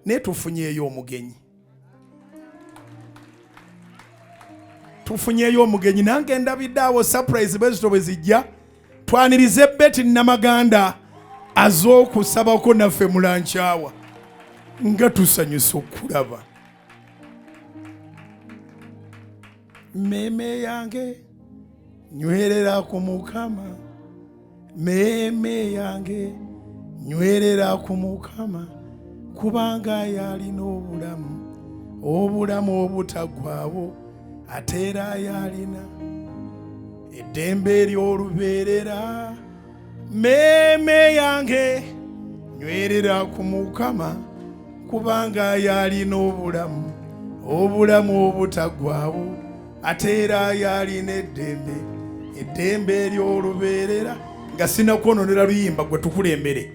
naye tufunyeeyo omugenyi. Tufunyeeyo omugenyi. Nange ndabidde awo surprise bezito bwe zijja. Twanirize Betty Namaganda az'okusabako naffe mulankyawa. Nga tusanyusa okulaba. Meme yange nywerera ku Mukama. Meme yange nywerera ku Mukama. Kubanga yalina obulamu obutaggwaawo. Ate era yalina eddembe ery'olubeerera. Meme yange nywerera ku Mukama. Kubanga yalina obulamu obutaggwaawo. Ate era yalina eddembe ery'olubeerera. Nga sinakwononera luyimba gwe tukulembere.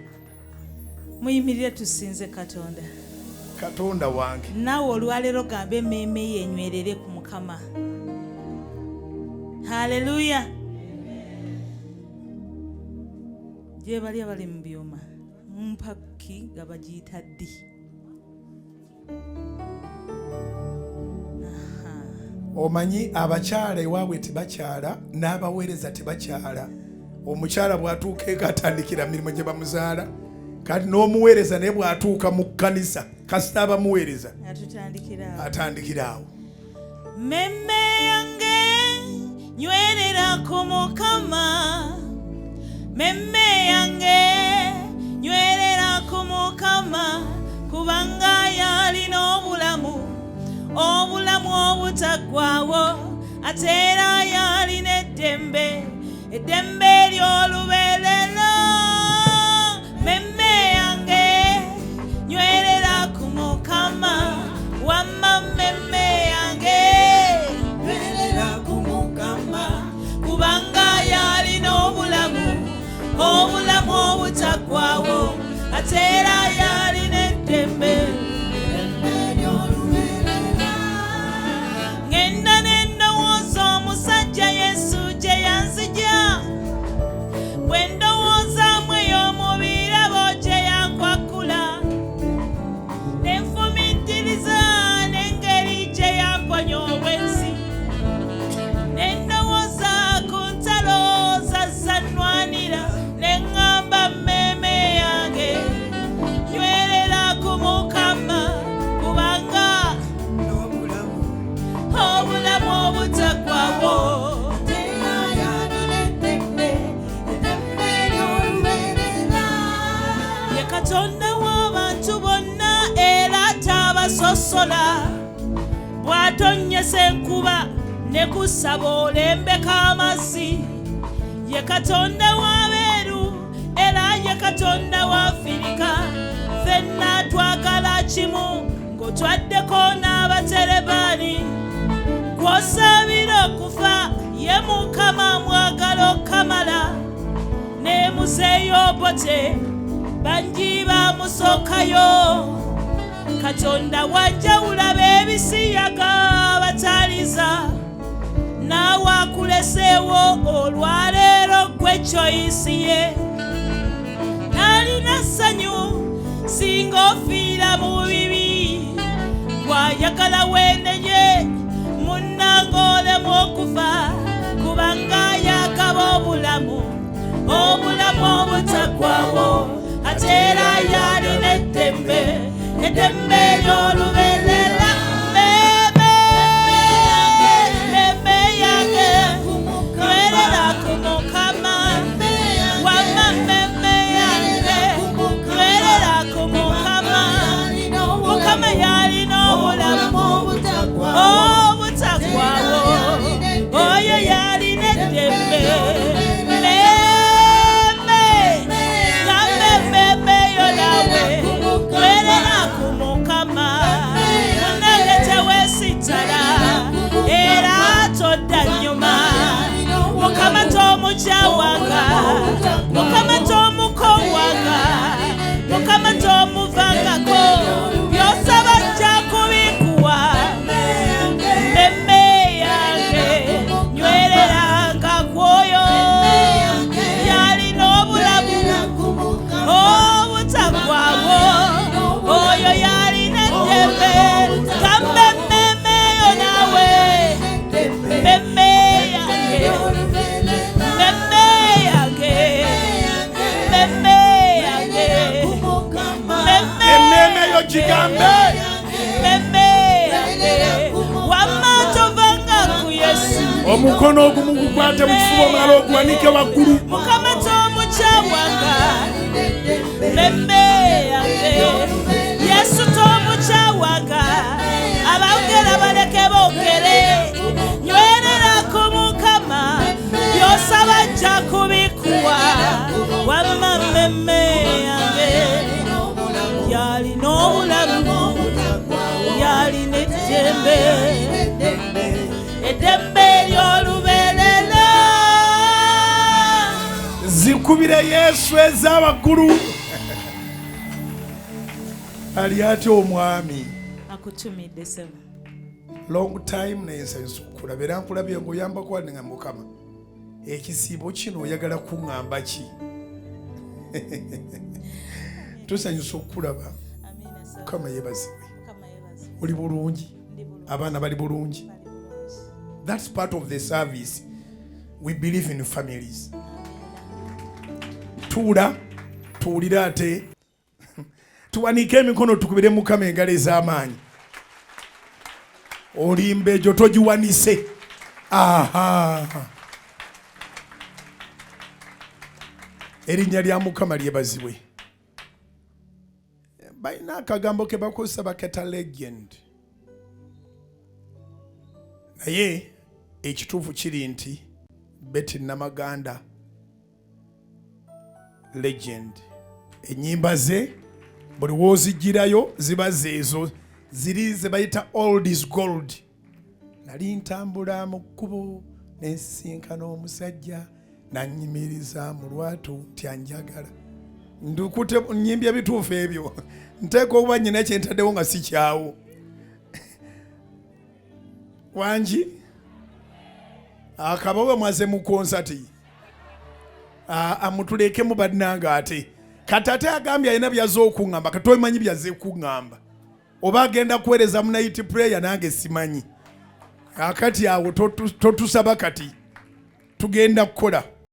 Muyimirire tusinze Katonda. Katonda wange. Naawe olwaleero gambe emmeeme ye enywerere ku Mukama. Haleluya. Gye bali abali mu byuma mpaki nga bagiyita ddi. Omanyi abakyala ewaabwe tebakyala n'abaweereza tebakyala. Omukyala bw'atuuka eka atandikira mirimu gye bamuzaala. Kati n'omuweereza naye bw'atuuka mu kkanisa kasita abamuweereza atandikira awo. Meme yange nywerera ku Mukama. Meme yange nywerera ku Mukama. Kubanga yalina obulamu obutaggwaawo. Ate era yalina eddembe ery'olubeerera. Meme yange nywerera ku Mukama. Wamma meme yange nywerera ku Mukama. Kubanga yalina obulamu obutaggwaawo. Ate era yalina eddembe ery'olubeerera. Ngenda n'endowooza omusajja Yesu gye yanzigya. Bwe ndowoozamu ey'omubiri abo gye yankwakula. Ne nfumiitiriza n'engeri gye yamponya obwenzi. Ne ndowooza ku ntalo zazzannwanira. Ne ŋŋamba mmeeme yange nywerera ku Mukama. Kubanga obulamu obutaggwaawo. Ye Katonda w'abantu bonna era tabasosola. Bw'atonnyesa enkuba ne kusaba olembeka amazzi. Ye Katonda w'abeeru era ye Katonda w'Afirika. Ffenna twagala kimu ng'otwaddeko n'abaterebaani. Gw'osabira okufa ye Mukama mwagala okamala. Ne Muzeeyobote bangi bamusookayo. Katonda wajjawula b'ebisiyaga bataliza. Naawe akuleseewo olwaleero gwe choice ye. Nalina ssanyu singa ofiira mu bibi. Bw'ayagala weenenye munnange olemu okufa. Kubanga yagaba obulamu obutaggwaawo. Ate era yalina eddembe ery'olubeerera. Meme yange nywerera ku Mukama. Wamma meme yange nywerera ku Mukama. Mukama yalina obulamu obutaggwaawo. Oyo yalina eddembe. Meme yo nawe nywerera ku Mukama. Lwakyo kigambe. Wamatovanga ku Yesu. Omukono ogumu gukwate mu kifuba omulala oguwanike waggulu. Mukama tomukyawanga. Memme yange. Yesu tomukyawanga. Abogera baleke boogere. Nywerera ku Mukama. By'osaba ajja kubikuwa. Wamma memme yange. Yalina obulamu. Yalina eddembe. Eddembe ly'olubeerera. Zikubire Yesu ez'abaggulu. Ali atya omwami. Akutumidde ssebo. Long time nensanyusa okulaba era nkulabye ng'oyambako wadde nga Mukama. Ekisiibo kino oyagala kuŋŋamba ki? Tusanyusa okulaba. Mukama yeebazibwe. Oli bulungi. Abaana bali bulungi. That's part of the service. We believe in families. Tuwulira ate. Tuwanike emikono tukubire Mukama engalo ez'amaanyi. Olimba egyo togiwanise. Aha. Erinnya lya Mukama lyebazibwe. Balina akagambo ke bakozesa baketa legend. Naye ekituufu kiri nti Betty Namaganda legend. Ennyimba ze buli w'ozigirayo ziba zeezo ziri ze bayita old is gold. Nali ntambula mu kkubo n'ensisinkana omusajja nannyimiriza mu lwatu nti anjagala. Ndukute nyimbya bituufu ebyo. Nteeka okuba nnyina kye ntaddewo nga si kyawo. Wangi akabawe mwaze mu konsati. Amutulekemu bannanga ate. Katate agambye alina byazze okuŋŋamba kati omanyi byazze kuŋŋamba. Oba agenda kuweereza mu night prayer nange simanyi. Akati awo totusaba kati. Tugenda kukola.